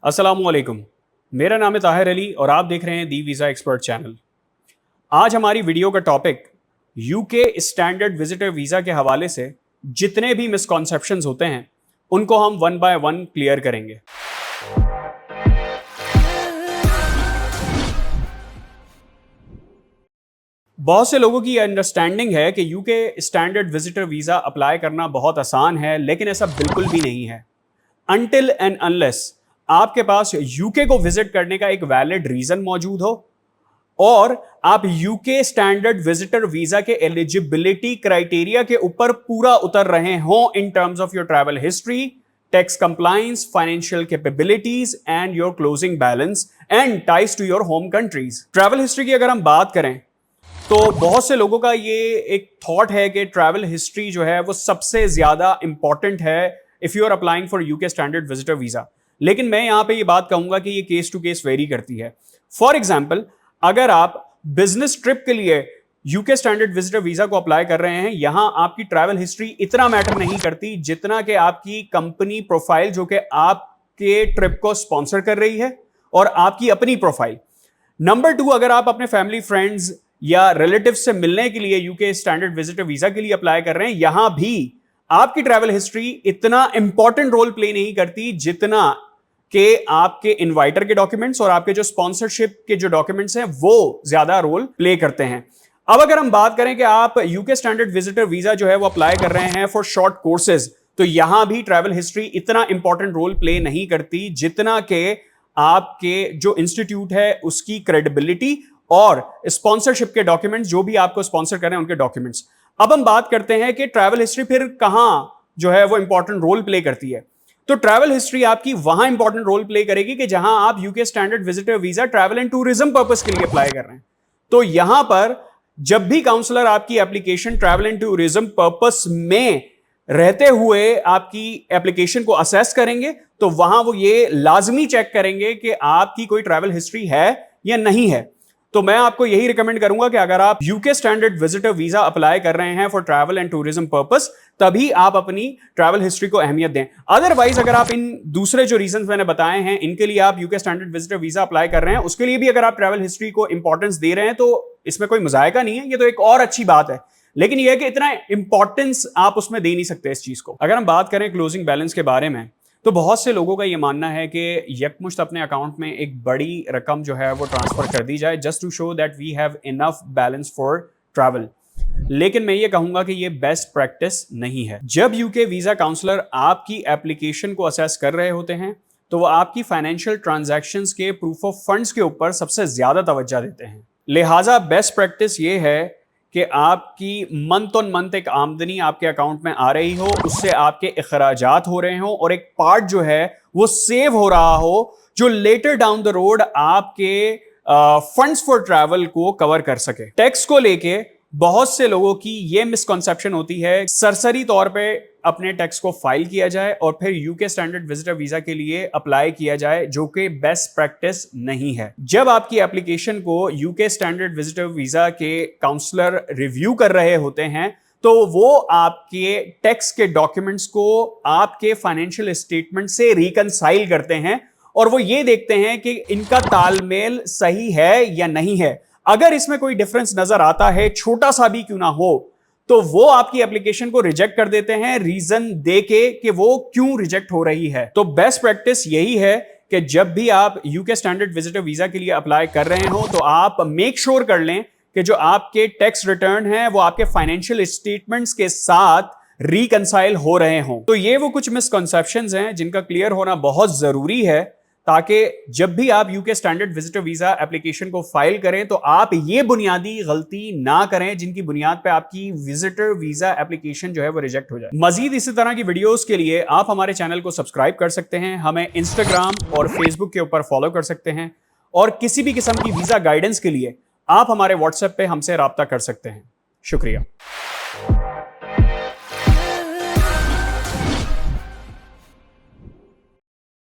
अस्सलामुअलैकुम। मेरा नाम है ताहिर अली और आप देख रहे हैं दी वीज़ा एक्सपर्ट चैनल। आज हमारी वीडियो का topic UK standard visitor visa के हवाले से जितने भी मिसकॉन्सेप्शंस होते हैं उनको हम वन बाय वन क्लियर करेंगे। बहुत से लोगों की यह अंडरस्टैंडिंग है कि UK standard visitor visa apply करना बहुत आसान है, लेकिन ऐसा बिल्कुल भी नहीं है। अनटिल एंड अनलेस आपके पास यूके को विजिट करने का एक वैलिड रीजन मौजूद हो और आप यूके स्टैंडर्ड विजिटर वीजा के एलिजिबिलिटी क्राइटेरिया के ऊपर पूरा उतर रहे हो in terms of your travel history, tax compliance, financial capabilities and your closing balance and ties to your home countries. Travel history की अगर हम बात करें तो बहुत से लोगों का ये एक थॉट है कि ट्रैवल हिस्ट्री जो है वो सबसे ज्यादा इंपॉर्टेंट है if you are applying for UK standard visitor visa. लेकिन मैं यहां पे ये बात कहूंगा कि ये केस टू केस वेरी करती है। फॉर एग्जाम्पल, अगर आप बिजनेस ट्रिप के लिए यूके स्टैंडर्ड विजिटर वीजा को अप्लाई कर रहे हैं, यहां आपकी ट्रैवल हिस्ट्री इतना मैटर नहीं करती जितना कि आपकी कंपनी प्रोफाइल जो कि आपके ट्रिप को स्पॉन्सर कर रही है और आपकी अपनी प्रोफाइल। नंबर 2, अगर आप अपने फैमिली फ्रेंड्स या रिलेटिव से मिलने के लिए यूके स्टैंडर्ड विजिटर वीजा के लिए अप्लाई कर रहे हैं, यहां भी आपकी ट्रैवल हिस्ट्री इतना इंपॉर्टेंट रोल प्ले नहीं करती जितना कि आपके इनवाइटर के डॉक्यूमेंट्स और आपके जो स्पॉन्सरशिप के जो डॉक्यूमेंट्स हैं वो ज्यादा रोल प्ले करते हैं। अब अगर हम बात करें कि आप यूके स्टैंडर्ड विजिटर वीजा जो है वो अप्लाई कर रहे हैं फॉर शॉर्ट कोर्सेज, तो यहां भी ट्रैवल हिस्ट्री इतना इंपॉर्टेंट रोल प्ले नहीं करती जितना कि आपके जो इंस्टीट्यूट है उसकी क्रेडिबिलिटी और स्पॉन्सरशिप के डॉक्यूमेंट्स, जो भी आपको स्पॉन्सर कर रहे हैं उनके डॉक्यूमेंट्स। अब हम बात करते हैं कि ट्रैवल हिस्ट्री फिर कहां जो है वो इंपॉर्टेंट रोल प्ले करती है। तो ट्रैवल हिस्ट्री आपकी वहां इंपॉर्टेंट रोल प्ले करेगी कि जहां आप UK standard visitor visa travel and tourism purpose के लिए अप्लाई कर रहे हैं। तो यहां पर जब भी काउंसलर आपकी application travel and tourism purpose में रहते हुए आपकी एप्लीकेशन को असेस करेंगे तो वहां वो ये लाजमी चेक करेंगे कि आपकी कोई ट्रैवल हिस्ट्री है या नहीं है। तो मैं आपको यही रिकमेंड करूंगा कि अगर आप UK standard visitor visa apply कर रहे हैं for travel and tourism purpose, तभी आप अपनी ट्रैवल हिस्ट्री को अहमियत दें। अदरवाइज अगर आप इन दूसरे जो रीजंस मैंने बताए हैं इनके लिए आप UK standard visitor visa apply कर रहे हैं, उसके लिए भी अगर आप ट्रैवल हिस्ट्री को इंपॉर्टेंस दे रहे हैं तो इसमें कोई मुजायका नहीं है, ये तो एक और अच्छी बात है। लेकिन यह है कि इतना इंपॉर्टेंस आप उसमें दे नहीं सकते इस चीज को। अगर हम बात करें क्लोजिंग बैलेंस के बारे में, तो बहुत से लोगों का यह मानना है कि यकमुश्त अपने अकाउंट में एक बड़ी रकम जो है वो ट्रांसफर कर दी जाए just to show that we have enough balance for travel. लेकिन मैं ये कहूंगा कि ये बेस्ट प्रैक्टिस नहीं है। जब यूके वीजा काउंसलर आपकी एप्लीकेशन को असेस कर रहे होते हैं तो वो आपकी फाइनेंशियल ट्रांजैक्शंस के प्रूफ ऑफ फंड्स के ऊपर सबसे ज्यादा तवज्जो देते हैं। लिहाजा बेस्ट प्रैक्टिस ये है कि आपकी मंथ ऑन मंथ एक आमदनी आपके अकाउंट में आ रही हो, उससे आपके अखराजात हो रहे हो और एक पार्ट जो है वो सेव हो रहा हो जो लेटर डाउन द रोड आपके फंड्स फॉर ट्रैवल को कवर कर सके। टैक्स को लेके बहुत से लोगों की ये मिसकॉन्सेप्शन होती है सरसरी तौर पे अपने टैक्स को फाइल किया जाए और फिर यूके स्टैंडर्ड विजिटर वीजा के लिए अप्लाई किया जाए, जो कि बेस्ट प्रैक्टिस नहीं है। जब आपकी एप्लीकेशन को यूके स्टैंडर्ड विजिटर वीजा के काउंसलर रिव्यू कर रहे होते हैं तो वो आपके टैक्स के डॉक्यूमेंट्स को आपके फाइनेंशियल स्टेटमेंट से रिकंसाइल करते हैं और वो ये देखते हैं कि इनका तालमेल सही है या नहीं है। अगर इसमें कोई डिफरेंस नजर आता है, छोटा सा भी क्यों ना हो, तो वो आपकी एप्लीकेशन को रिजेक्ट कर देते हैं रीजन देके कि वो क्यों रिजेक्ट हो रही है। तो बेस्ट प्रैक्टिस यही है कि जब भी आप यूके स्टैंडर्ड विजिटर वीजा के लिए अप्लाई कर रहे हो तो आप मेक श्योर कर लें कि जो आपके टैक्स रिटर्न है वो आपके फाइनेंशियल स्टेटमेंट्स के साथ रिकंसाइल हो रहे हों। तो ये वो कुछ मिसकंसेप्शंस हैं जिनका क्लियर होना बहुत जरूरी है ताकि जब भी आप UK standard visitor visa application को फाइल करें तो आप ये बुनियादी गलती ना करें जिनकी बुनियाद पे आपकी विजिटर वीजा एप्लीकेशन जो है वो रिजेक्ट हो जाए। मजीद इसी तरह की वीडियोस के लिए आप हमारे चैनल को सब्सक्राइब कर सकते हैं, हमें इंस्टाग्राम और फेसबुक के ऊपर फॉलो कर सकते हैं और किसी भी किस्म की वीजा गाइडेंस के लिए आप हमारे व्हाट्सएप पे हमसे राब्ता कर सकते हैं। शुक्रिया।